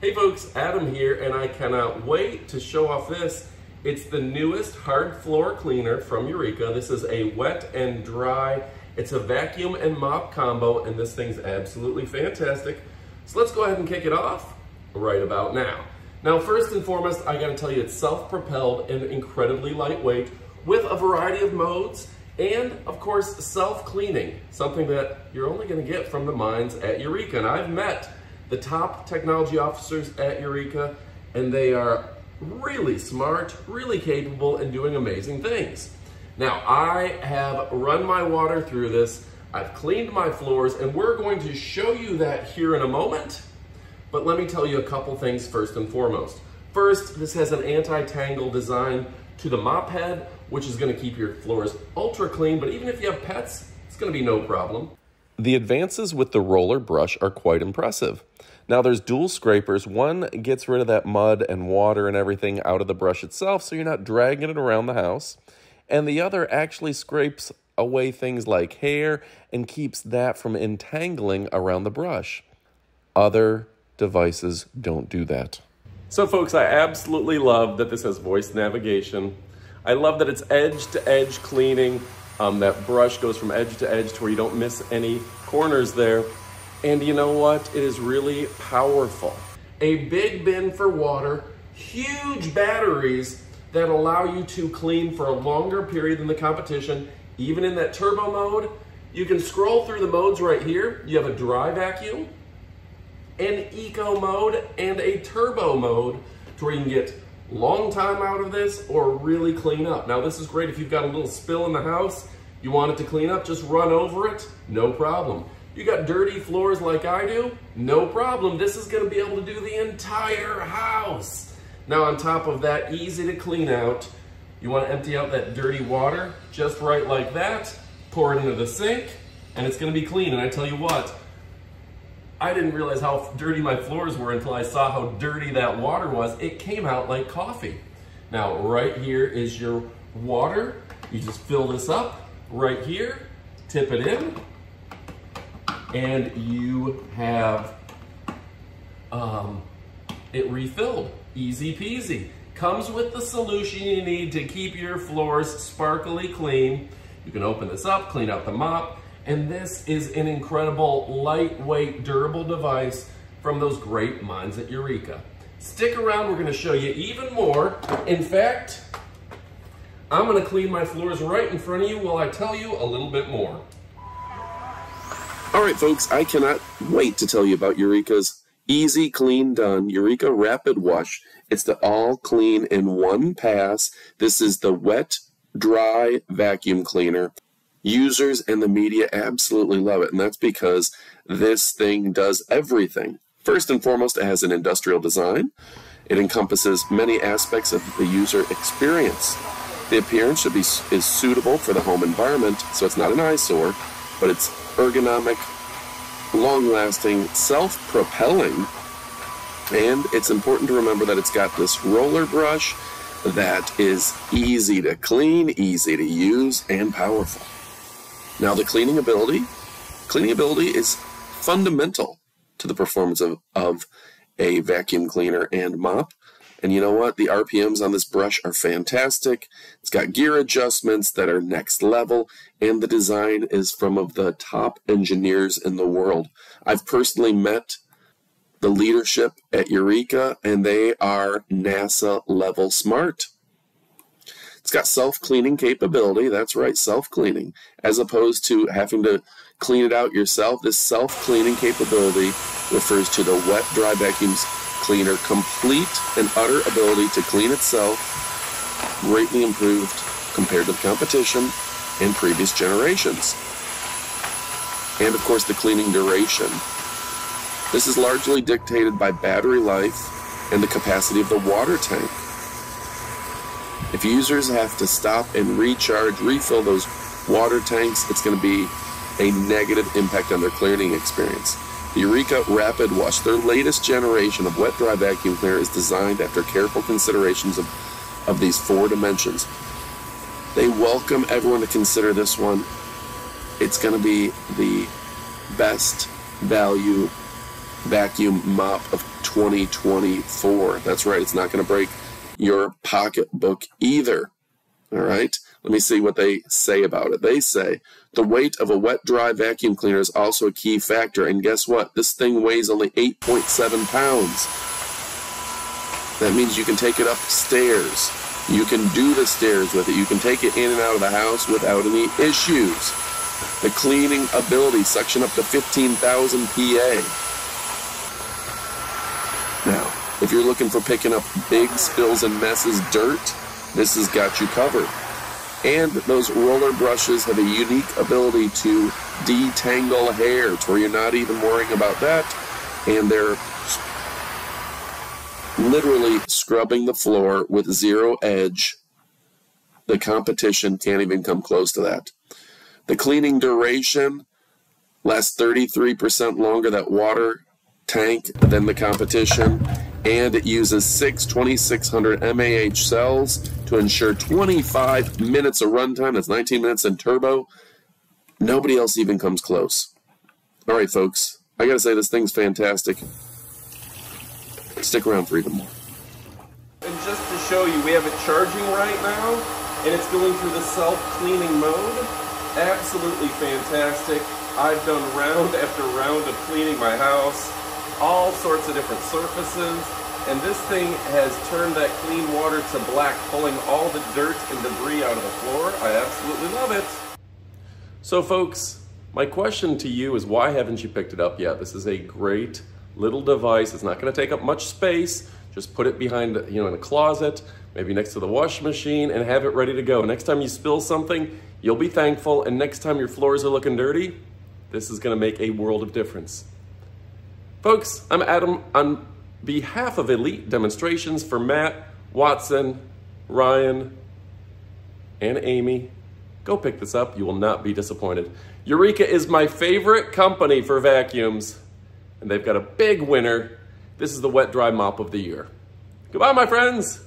Hey folks, Adam here, and I cannot wait to show off this. It's the newest hard floor cleaner from Eureka. This is a wet and dry. It's a vacuum and mop combo, and this thing's absolutely fantastic. So let's go ahead and kick it off right about now. Now, first and foremost, I gotta tell you, it's self-propelled and incredibly lightweight with a variety of modes and, of course, self-cleaning, something that you're only gonna get from the minds at Eureka. And I've met the top technology officers at Eureka, and they are really smart, really capable, and doing amazing things. Now, I have run my water through this, I've cleaned my floors, and we're going to show you that here in a moment. But let me tell you a couple things first and foremost. First, this has an anti-tangle design to the mop head, which is gonna keep your floors ultra clean, but even if you have pets, it's gonna be no problem. The advances with the roller brush are quite impressive. Now there's dual scrapers. One gets rid of that mud and water and everything out of the brush itself so you're not dragging it around the house. And the other actually scrapes away things like hair and keeps that from entangling around the brush. Other devices don't do that. So folks, I absolutely love that this has voice navigation. I love that it's edge-to-edge cleaning. That brush goes from edge to edge to where you don't miss any corners there. And you know what? It is really powerful. A big bin for water, huge batteries that allow you to clean for a longer period than the competition. Even in that turbo mode, you can scroll through the modes right here. You have a dry vacuum, an eco mode, and a turbo mode to where you can get long time out of this or really clean up. Now this is great if you've got a little spill in the house, you want it to clean up, just run over it, no problem. You got dirty floors like I do, no problem. This is gonna be able to do the entire house. Now on top of that, easy to clean out. You wanna empty out that dirty water, just right like that, pour it into the sink, and it's gonna be clean. And I tell you what, I didn't realize how dirty my floors were until I saw how dirty that water was. It came out like coffee. Now, right here is your water. You just fill this up right here, tip it in, and you have it refilled. Easy peasy. Comes with the solution you need to keep your floors sparkly clean. You can open this up, clean out the mop, and this is an incredible, lightweight, durable device from those great minds at Eureka. Stick around, we're gonna show you even more. In fact, I'm gonna clean my floors right in front of you while I tell you a little bit more. All right, folks, I cannot wait to tell you about Eureka's Easy Clean Done, Eureka RapidWash. It's the all clean in one pass. This is the wet, dry vacuum cleaner. Users and the media absolutely love it, and that's because this thing does everything. First and foremost, it has an industrial design. It encompasses many aspects of the user experience. The appearance is suitable for the home environment, so it's not an eyesore, but it's ergonomic, long-lasting, self-propelling, and it's important to remember that it's got this roller brush that is easy to clean, easy to use, and powerful. Now the cleaning ability is fundamental to the performance of a vacuum cleaner and mop. And you know what? The RPMs on this brush are fantastic. It's got gear adjustments that are next level, and the design is from of the top engineers in the world. I've personally met the leadership at Eureka, and they are NASA level smart. It's got self-cleaning capability. That's right, self-cleaning. As opposed to having to clean it out yourself, this self-cleaning capability refers to the wet, dry vacuums cleaner, complete and utter ability to clean itself, greatly improved compared to the competition and previous generations. And of course, the cleaning duration. This is largely dictated by battery life and the capacity of the water tank. If users have to stop and recharge, refill those water tanks, it's going to be a negative impact on their cleaning experience. The Eureka RapidWash, their latest generation of wet-dry vacuum cleaner, is designed after careful considerations of these 4 dimensions. They welcome everyone to consider this one. It's going to be the best value vacuum mop of 2024. That's right, it's not going to break your pocketbook either. All right, let me see what they say about it. They say the weight of a wet dry vacuum cleaner is also a key factor, and guess what? This thing weighs only 8.7 pounds. That means you can take it upstairs. You can do the stairs with it. You can take it in and out of the house without any issues. The cleaning ability, suction up to 15,000 PA. Now, if you're looking for picking up big spills and messes, dirt, this has got you covered. And those roller brushes have a unique ability to detangle hair to where you're not even worrying about that. And they're literally scrubbing the floor with zero edge. The competition can't even come close to that. The cleaning duration lasts 33% longer, that water tank, than the competition. And it uses 6 2600 mAh cells to ensure 25 minutes of runtime. That's 19 minutes in turbo. Nobody else even comes close. All right, folks, I gotta say this thing's fantastic. Stick around for even more. And just to show you, we have it charging right now, and it's going through the self-cleaning mode. Absolutely fantastic. I've done round after round of cleaning my house, all sorts of different surfaces, and this thing has turned that clean water to black, pulling all the dirt and debris out of the floor. I absolutely love it. So folks, my question to you is, why haven't you picked it up yet? This is a great little device. It's not going to take up much space. Just put it behind, in a closet, maybe next to the washing machine, and have it ready to go. Next time you spill something, you'll be thankful, and next time your floors are looking dirty, this is going to make a world of difference. Folks, I'm Adam. On behalf of Elite Demonstrations, for Matt, Watson, Ryan, and Amy, go pick this up. You will not be disappointed. Eureka is my favorite company for vacuums, and they've got a big winner. This is the wet dry mop of the year. Goodbye, my friends.